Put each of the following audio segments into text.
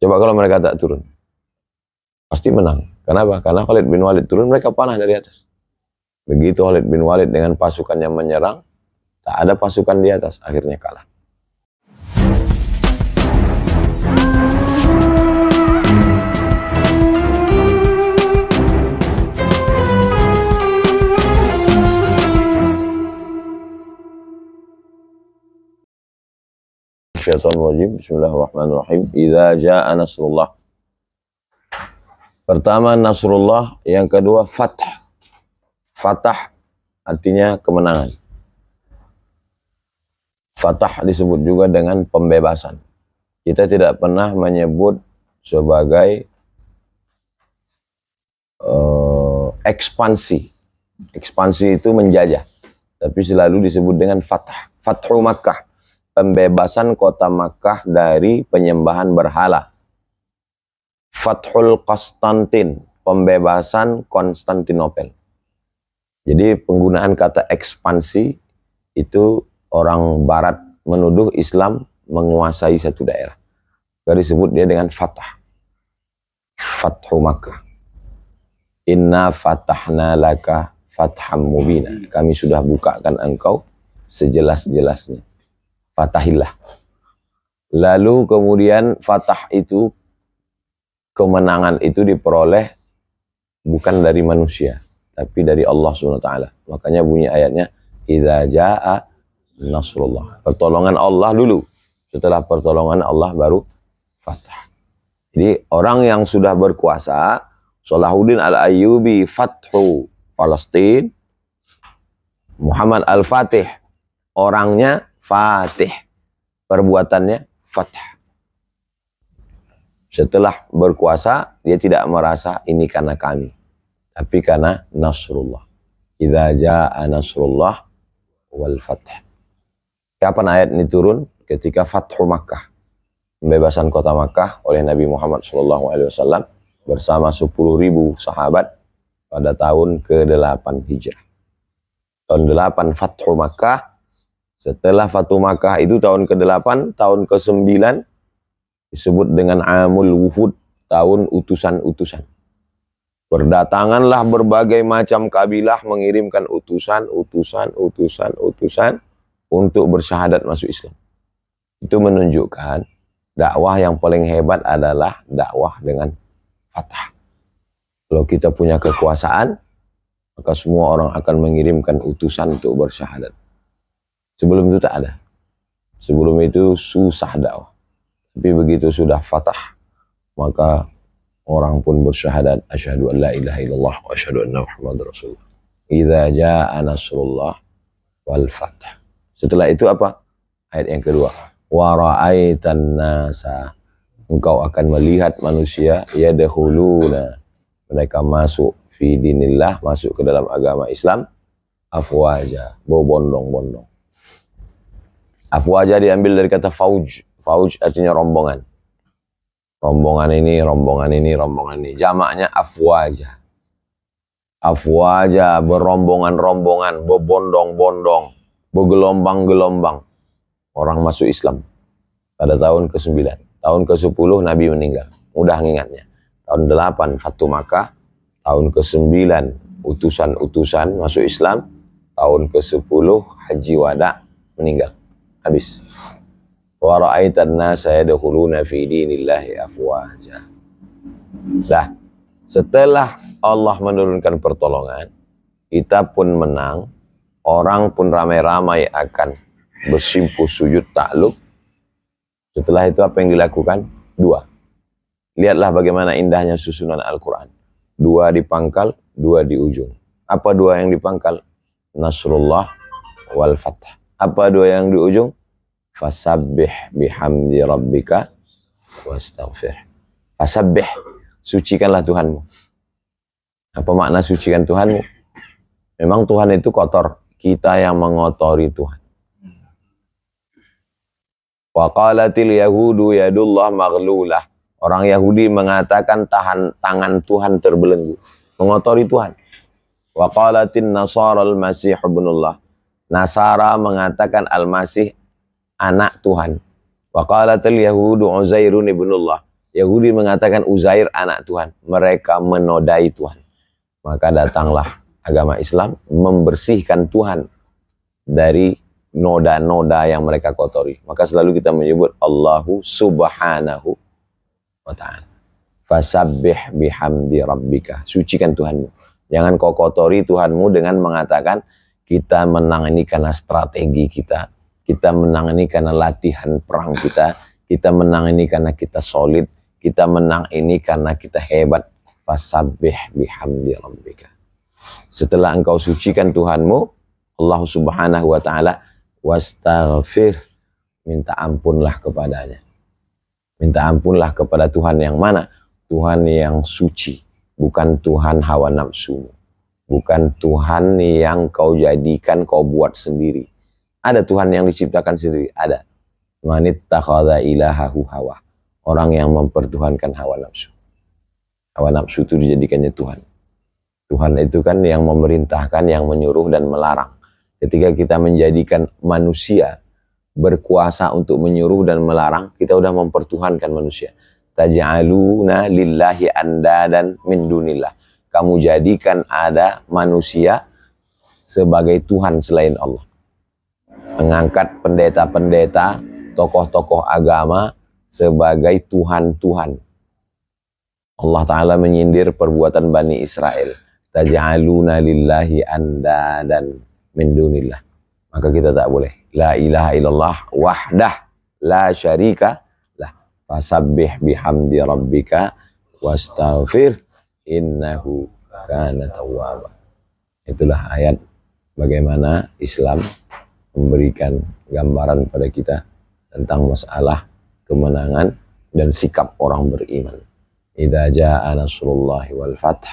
Coba kalau mereka tak turun, pasti menang. Kenapa? Karena Khalid bin Walid turun, mereka panah dari atas. Begitu Khalid bin Walid dengan pasukannya menyerang, tak ada pasukan di atas, akhirnya kalah. Syaitanirrajim. Bismillahirrahmanirrahim. Idza jaa nasrullah. Pertama nasrullah, yang kedua fath. Fatah artinya kemenangan. Fatah disebut juga dengan pembebasan. Kita tidak pernah menyebut sebagai ekspansi. Ekspansi itu menjajah, tapi selalu disebut dengan fatah. Fathu Makkah, pembebasan kota Makkah dari penyembahan berhala. Fathul Konstantin, pembebasan Konstantinopel. Jadi penggunaan kata ekspansi itu orang barat menuduh Islam menguasai satu daerah. Jadi disebut dia dengan fatah. Fathu Makkah. Inna fatahna laka fatham mubina. Kami sudah bukakan engkau sejelas-jelasnya. Fatahillah. Lalu kemudian fatah itu, kemenangan itu diperoleh bukan dari manusia, tapi dari Allah SWT. Makanya bunyi ayatnya, idza jaa nasrullah. Pertolongan Allah dulu. Setelah pertolongan Allah baru fatah. Jadi orang yang sudah berkuasa, Salahuddin Al-Ayyubi fathu Palestina, Muhammad Al-Fatih orangnya Fatih, perbuatannya fatah. Setelah berkuasa, dia tidak merasa ini karena kami, tapi karena nasrullah. Idza jaa nasrullah wal fath. Kapan ayat ini turun? Ketika Fathu Makkah, pembebasan kota Makkah oleh Nabi Muhammad SAW bersama 10.000 sahabat pada tahun ke-8 Hijrah. Tahun 8 Fathu Makkah. Setelah Fathu Makkah itu tahun ke-8, tahun ke-9 disebut dengan Amul Wufud, tahun utusan-utusan. Berdatanganlah berbagai macam kabilah mengirimkan utusan untuk bersyahadat masuk Islam. Itu menunjukkan dakwah yang paling hebat adalah dakwah dengan fatah. Kalau kita punya kekuasaan, maka semua orang akan mengirimkan utusan untuk bersyahadat. Sebelum itu tak ada. Sebelum itu susah dakwah. Tapi begitu sudah fatah, maka orang pun bersyahadat, asyhadu an la ilaha illallah wa asyhadu anna Muhammadar Rasulullah. Idza jaa nasrullah wal fath. Setelah itu apa? Ayat yang kedua. Wa ra'aitan nasa. Engkau akan melihat manusia yadkhuluna, mereka masuk fi dinillah, masuk ke dalam agama Islam, afwaja, berbondong-bondong. Afwaja diambil dari kata fauj. Fauj artinya rombongan. Rombongan ini, rombongan ini, rombongan ini. Jamaknya afwaja. Afwaja, berombongan-rombongan, berbondong-bondong, bergelombang-gelombang. Orang masuk Islam pada tahun ke-9. Tahun ke-10 Nabi meninggal. Mudah ngingatnya. Tahun 8 Fathu Makkah. Tahun ke-9 utusan-utusan masuk Islam. Tahun ke-10 Haji Wada meninggal. Habis. Wa ra'aitan nasa yadkhuluna fi dinillahi afwaja. Dah, setelah Allah menurunkan pertolongan, kita pun menang, orang pun ramai-ramai akan bersimpuh sujud takluk. Setelah itu apa yang dilakukan? 2. Lihatlah bagaimana indahnya susunan Al-Quran. 2 di pangkal, 2 di ujung. Apa 2 yang di pangkal? Nasrullah wal fath. Apa 2 yang di ujung? Fasabbih bihamdi rabbika wastaghfir. Fasabbih, sucikanlah Tuhanmu. Apa makna sucikan Tuhanmu? Memang Tuhan itu kotor, kita yang mengotori Tuhan. Wa qalatil yahudu yadullah maghlulah. Orang Yahudi mengatakan tangan Tuhan terbelenggu, mengotori Tuhan. Wa qalatin nasara al-masih ibnullah. Nasara mengatakan Al-Masih anak Tuhan. Wa qalatil yahudu Uzairun ibnullah. Yahudi mengatakan Uzair anak Tuhan. Mereka menodai Tuhan. Maka datanglah agama Islam membersihkan Tuhan dari noda-noda yang mereka kotori. Maka selalu kita menyebut Allahu subhanahu wa ta'ala. Fasabbih bihamdi rabbika. Sucikan Tuhanmu. Jangan kau kotori Tuhanmu dengan mengatakan kita menang ini karena strategi kita. Kita menang ini karena latihan perang kita. Kita menang ini karena kita solid. Kita menang ini karena kita hebat. Fasabbih bihamdi rabbika. Setelah engkau sucikan Tuhanmu, Allah subhanahu wa ta'ala, wastaghfir, minta ampunlah kepadanya. Minta ampunlah kepada Tuhan yang mana? Tuhan yang suci. Bukan Tuhan hawa nafsu. Bukan Tuhan yang kau jadikan, kau buat sendiri. Ada Tuhan yang diciptakan sendiri. Ada. Manittakhadha ilahahu hawa. Orang yang mempertuhankan hawa nafsu. Hawa nafsu itu dijadikannya Tuhan. Tuhan itu kan yang memerintahkan, yang menyuruh dan melarang. Ketika kita menjadikan manusia berkuasa untuk menyuruh dan melarang, kita sudah mempertuhankan manusia. Taj'aluna lillahi andadan min dunillah. Kamu jadikan ada manusia sebagai Tuhan selain Allah. Mengangkat pendeta-pendeta, tokoh-tokoh agama sebagai Tuhan-Tuhan. Allah Ta'ala menyindir perbuatan Bani Israel. Taj'aluna lillahi andadan min dunillah. Maka kita tak boleh. La ilaha illallah wahdah la syarika lah. Fasabbih bihamdi rabbika wastaghfir innahu kana tawwaba. Itulah ayat bagaimana Islam memberikan gambaran pada kita tentang masalah kemenangan dan sikap orang beriman. Idza jaa nasrullahi wal fath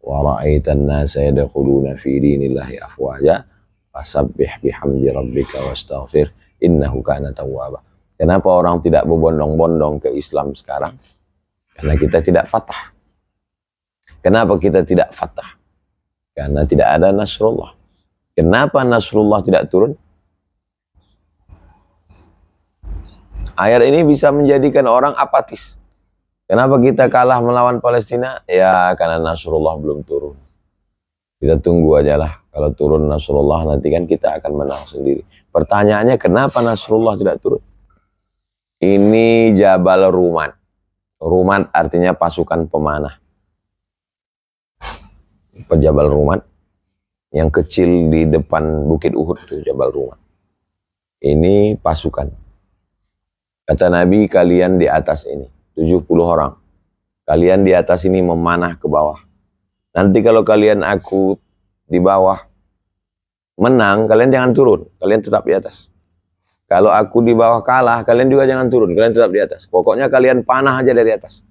wa ra'aitan nasa yadkhuluna fi dinillahi afwaja fasabbih bihamdi rabbika wastaghfir innahu kana tawwaba. Kenapa orang tidak berbondong-bondong ke Islam sekarang? Karena kita tidak fatah. Kenapa kita tidak fatah? Karena tidak ada nasrullah. Kenapa nasrullah tidak turun? Ayat ini bisa menjadikan orang apatis. Kenapa kita kalah melawan Palestina? Ya, karena nasrullah belum turun. Kita tunggu aja lah. Kalau turun nasrullah nanti kan kita akan menang sendiri. Pertanyaannya, kenapa nasrullah tidak turun? Ini Jabal Rumat. Rumat artinya pasukan pemanah. Jabal Rumat yang kecil di depan Bukit Uhud itu Jabal Rumat. Ini pasukan. Kata Nabi, kalian di atas ini 70 orang. Kalian di atas ini memanah ke bawah. Nanti kalau kalian aku di bawah menang, kalian jangan turun. Kalian tetap di atas. Kalau aku di bawah kalah, kalian juga jangan turun. Kalian tetap di atas. Pokoknya kalian panah aja dari atas.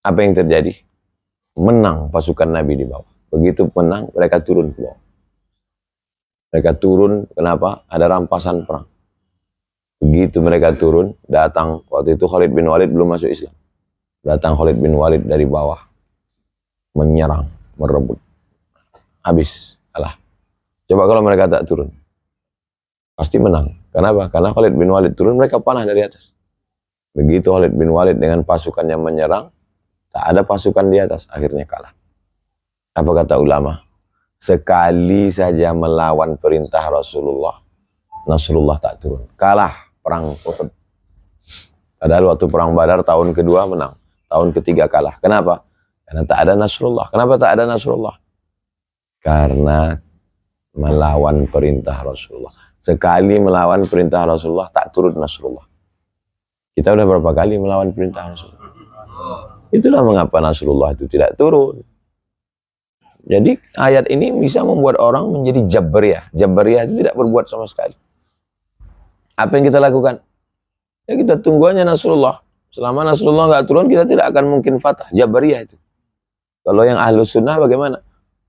Apa yang terjadi? Menang pasukan Nabi di bawah. Begitu menang, mereka turun ke bawah. Mereka turun, kenapa? Ada rampasan perang. Begitu mereka turun, datang, waktu itu Khalid bin Walid belum masuk Islam. Datang Khalid bin Walid dari bawah. Menyerang, merebut. Habis, kalah. Coba kalau mereka tak turun. Pasti menang. Kenapa? Karena Khalid bin Walid turun, mereka panah dari atas. Begitu Khalid bin Walid dengan pasukannya menyerang, tak ada pasukan di atas, akhirnya kalah. Apa kata ulama? Sekali saja melawan perintah Rasulullah, Nasrullah tak turun. Kalah perang Uhud. Padahal waktu perang Badar tahun kedua menang. Tahun ketiga kalah. Kenapa? Karena tak ada Nasrullah. Kenapa tak ada Nasrullah? Karena melawan perintah Rasulullah. Sekali melawan perintah Rasulullah, tak turun Nasrullah. Kita udah berapa kali melawan perintah Rasulullah? Itulah mengapa Nasrullah itu tidak turun. Jadi ayat ini bisa membuat orang menjadi Jabariyah. Jabariyah itu tidak berbuat sama sekali. Apa yang kita lakukan? Ya kita tunggu aja Nasrullah. Selama Nasrullah nggak turun, kita tidak akan mungkin fatah. Jabariyah itu. Kalau yang Ahlus Sunnah bagaimana?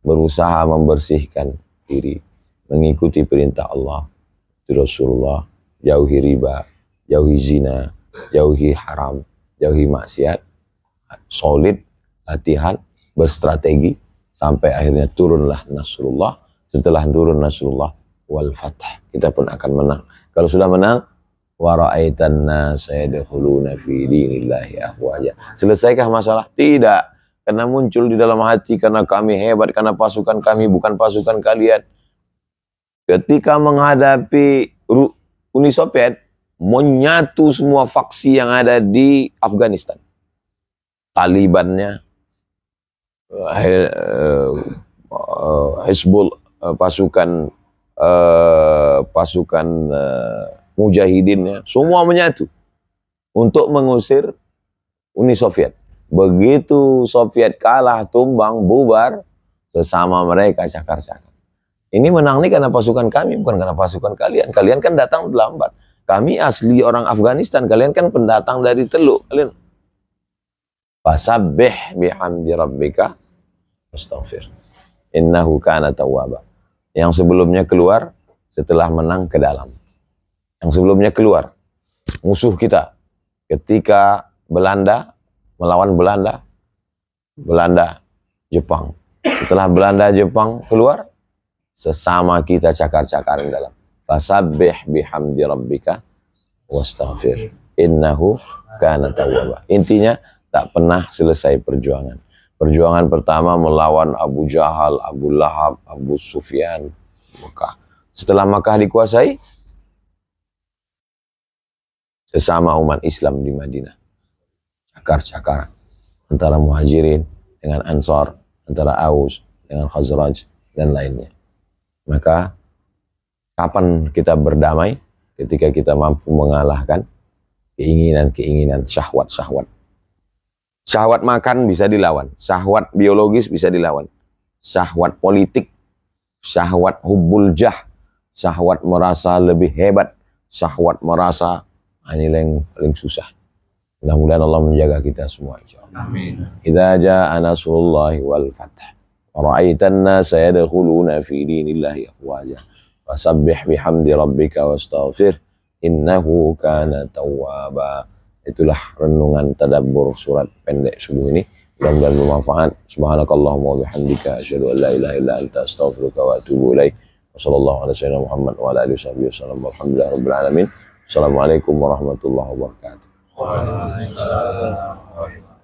Berusaha membersihkan diri. Mengikuti perintah Allah. Rasulullah. Jauhi riba. Jauhi zina. Jauhi haram. Jauhi maksiat. Solid. Latihan. Berstrategi. Sampai akhirnya turunlah Nasrullah. Setelah turun Nasrullah. Wal fath. Kita pun akan menang. Kalau sudah menang, wa ra'aitan nasa yadkhuluna fi dinillahi afwaja. Selesaikah masalah? Tidak. Karena muncul di dalam hati, karena kami hebat, karena pasukan kami bukan pasukan kalian. Ketika menghadapi Uni Soviet, menyatu semua faksi yang ada di Afghanistan. Talibannya, Hizbul, pasukan mujahidinnya, semua menyatu untuk mengusir Uni Soviet. Begitu Soviet kalah, tumbang, bubar, sesama mereka cakar-cakar. Ini menang nih karena pasukan kami, bukan karena pasukan kalian. Kalian kan datang lambat. Kami asli orang Afghanistan, kalian kan pendatang dari Teluk. Kalian fasabbih bihamdi rabbika astaghfir innahu kana tawwaba. Yang sebelumnya keluar setelah menang ke dalam. Yang sebelumnya keluar musuh kita ketika Belanda melawan Belanda Jepang. Setelah Belanda Jepang keluar, sesama kita cakar-cakarin dalam. Fasabbih bihamdi rabbika wastaghfir innahu kana tawwaba. Intinya tak pernah selesai perjuangan. Perjuangan pertama melawan Abu Jahal, Abu Lahab, Abu Sufyan, Mekah. Setelah Mekah dikuasai, sesama umat Islam di Madinah cakar-cakaran antara Muhajirin dengan Ansar, antara Aus dengan Khazraj dan lainnya. Maka kapan kita berdamai? Ketika kita mampu mengalahkan keinginan-keinginan, syahwat-syahwat. Syahwat makan bisa dilawan, syahwat biologis bisa dilawan, syahwat politik, syahwat hubbul jah, syahwat merasa lebih hebat, syahwat merasa ini paling susah. Mudah-mudahan Allah menjaga kita semua, insyaallah. Amin. Idza jaa nasrullahi wal fath ra'aitan nasa yadkhuluna fi dinillahi afwaja fasabbih bihamdi rabbika wastaghfir innahu kana tawwaba. Itulah renungan tadabbur surat pendek subuh ini. Mudah-mudahan bermanfaat. Subhanakallahumma wa bihamdika asyhadu an la ilaha illa anta astaghfiruka wa atubu ilaik. Wassallallahu ala sayyidina Muhammad wa ala alihi wasallam. Walhamdulillahirabbil alamin. Assalamualaikum warahmatullahi wabarakatuh. Waalaikumsalam.